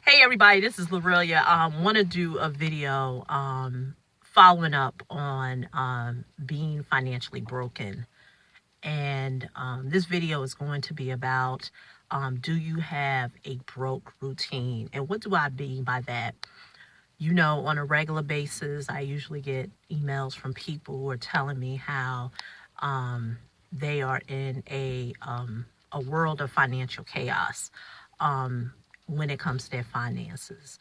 Hey everybody, this is Lorelia. Want to do a video following up on being financially broken. And this video is going to be about do you have a broke routine? And what do I mean by that? You know, on a regular basis, I usually get emails from people who are telling me how they are in a world of financial chaos. When it comes to their finances.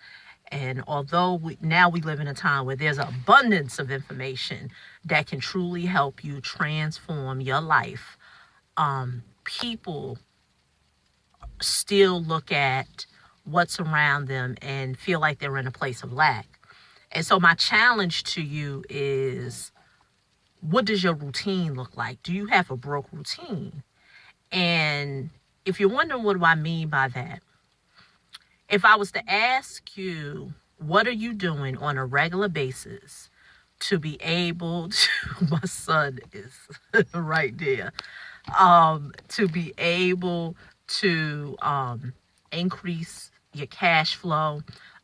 And although now we live in a time where there's an abundance of information that can truly help you transform your life, people still look at what's around them and feel like they're in a place of lack. And so my challenge to you is, what does your routine look like? Do you have a broke routine? And if you're wondering what do I mean by that, if I was to ask you, what are you doing on a regular basis to be able to, my son is right there, to be able to increase your cash flow,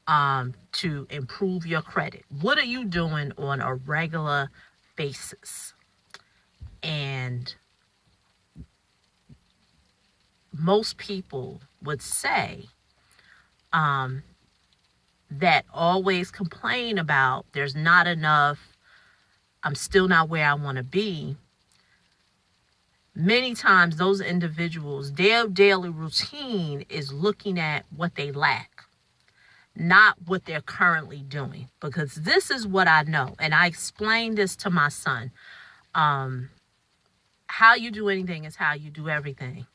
to improve your credit? What are you doing on a regular basis? And most people would say, that always complain about there's not enough, I'm still not where I want to be. Many times those individuals, their daily routine is looking at what they lack, not what they're currently doing. Because this is what I know, and I explained this to my son. How you do anything is how you do everything.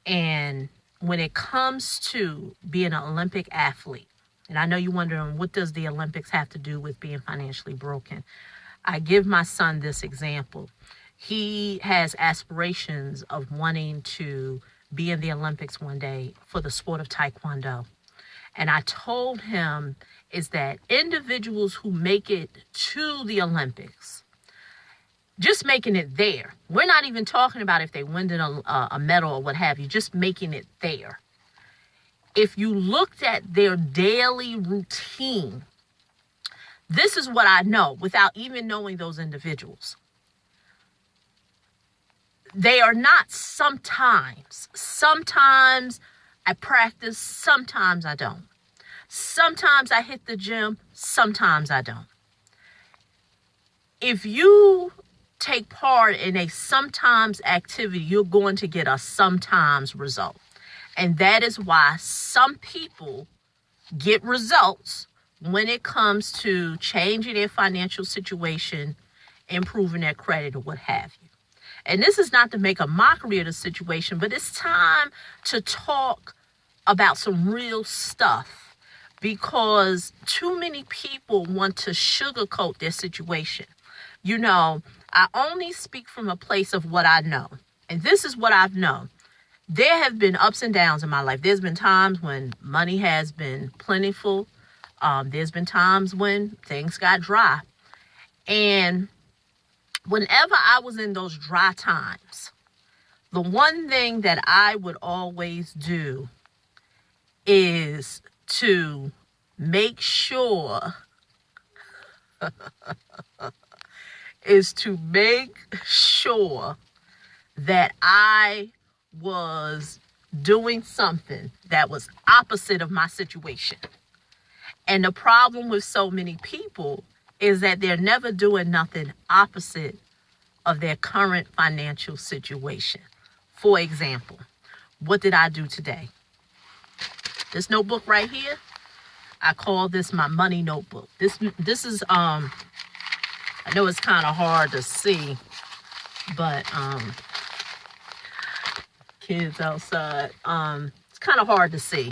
And when it comes to being an Olympic athlete, and I know you're wondering, what does the Olympics have to do with being financially broken? I give my son this example. He has aspirations of wanting to be in the Olympics one day for the sport of Taekwondo. And I told him is that individuals who make it to the Olympics, just making it there. We're not even talking about if they win a medal or what have you, just making it there. If you looked at their daily routine, this is what I know without even knowing those individuals. They are not sometimes. Sometimes I practice, sometimes I don't. Sometimes I hit the gym, sometimes I don't. If you take part in a sometimes activity, you're going to get a sometimes result. And that is why some people get results when it comes to changing their financial situation, improving their credit, or what have you. And this is not to make a mockery of the situation, but it's time to talk about some real stuff, because too many people want to sugarcoat their situation. You know, I only speak from a place of what I know. And this is what I've known. There have been ups and downs in my life. There's been times when money has been plentiful. There's been times when things got dry. And whenever I was in those dry times, the one thing that I would always do is to make sure that I was doing something that was opposite of my situation. And the problem with so many people is that they're never doing nothing opposite of their current financial situation. For example, what did I do today? This notebook right here, I call this my money notebook. This is I know it's kind of hard to see, but kids outside, it's kind of hard to see,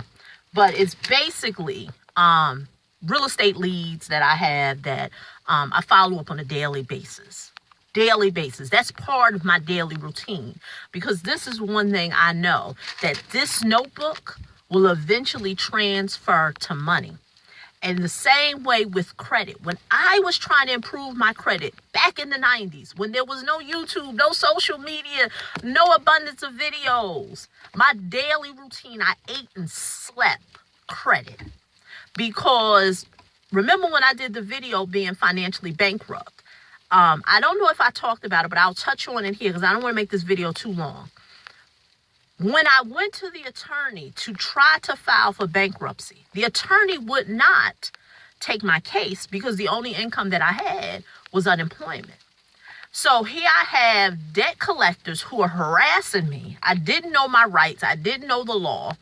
but it's basically real estate leads that I have that I follow up on a daily basis. That's part of my daily routine, because this is one thing I know, that this notebook will eventually transfer to money. And the same way with credit. When I was trying to improve my credit back in the 90s, when there was no YouTube, no social media, no abundance of videos, my daily routine, I ate and slept credit. credit. Because remember when I did the video being financially bankrupt? I don't know if I talked about it, but I'll touch on it here because I don't want to make this video too long. When I went to the attorney to try to file for bankruptcy, the attorney would not take my case because the only income that I had was unemployment. So here I have debt collectors who are harassing me. I didn't know my rights. I didn't know the law.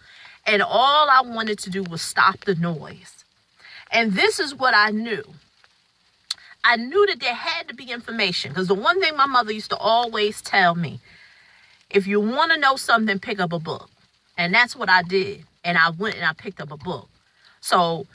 And all I wanted to do was stop the noise. And this is what I knew. I knew that there had to be information, because the one thing my mother used to always tell me, if you want to know something, pick up a book. And that's what I did. And I went and I picked up a book. So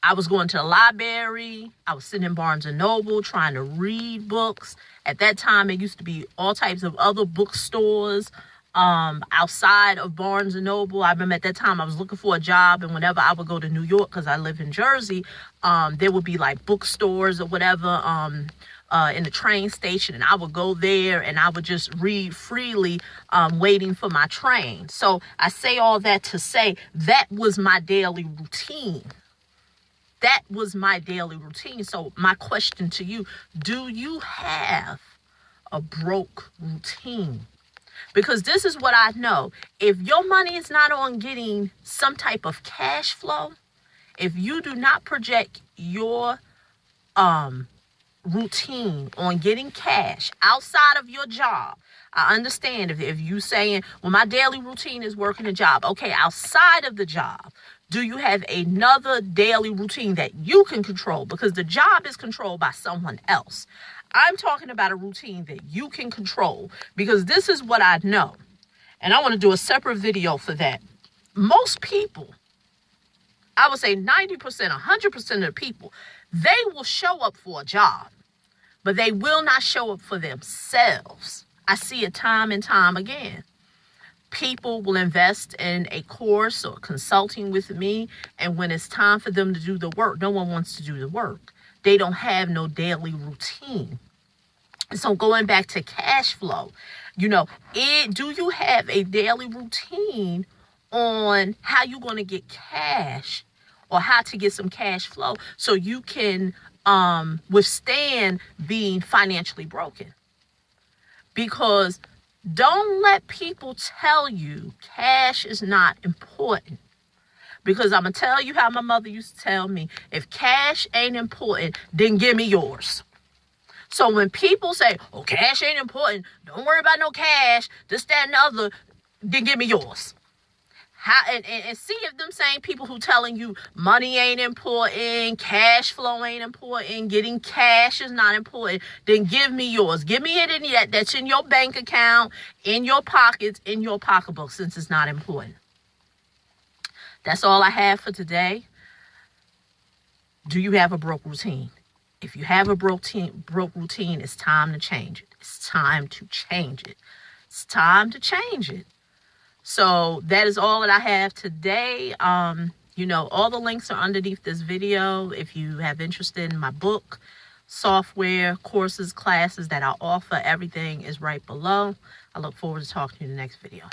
I was going to the library. I was sitting in Barnes & Noble trying to read books. At that time, it used to be all types of other bookstores outside of Barnes & Noble. I remember at that time I was looking for a job, and whenever I would go to New York, because I live in Jersey, there would be like bookstores or whatever in the train station, and I would go there and I would just read freely waiting for my train. So I say all that to say that was my daily routine. That was my daily routine. So my question to you, do you have a broke routine? Because this is what I know. If your money is not on getting some type of cash flow, if you do not project your routine on getting cash outside of your job, I understand if you saying, well, my daily routine is working a job. Okay, outside of the job, do you have another daily routine that you can control? Because the job is controlled by someone else. I'm talking about a routine that you can control, because this is what I know. And I want to do a separate video for that. Most people, I would say 90%, 100% of the people, they will show up for a job, but they will not show up for themselves. I see it time and time again. People will invest in a course or consulting with me, and when it's time for them to do the work, no one wants to do the work. They don't have no daily routine. So going back to cash flow, do you have a daily routine on how you're going to get cash or how to get some cash flow so you can withstand being financially broken? Because don't let people tell you cash is not important. Because I'm going to tell you how my mother used to tell me, if cash ain't important, then give me yours. So when people say, oh, cash ain't important, don't worry about no cash, this, that, and the other, then give me yours. And see if them same people who telling you money ain't important, cash flow ain't important, getting cash is not important, then give me yours. Give me it that's in your bank account, in your pockets, in your pocketbook, since it's not important. That's all I have for today. Do you have a broke routine? If you have a broke routine, it's time to change it. It's time to change it. It's time to change it. So that is all that I have today. All the links are underneath this video. If you have interest in my book, software, courses, classes that I offer, everything is right below. I look forward to talking to you in the next video.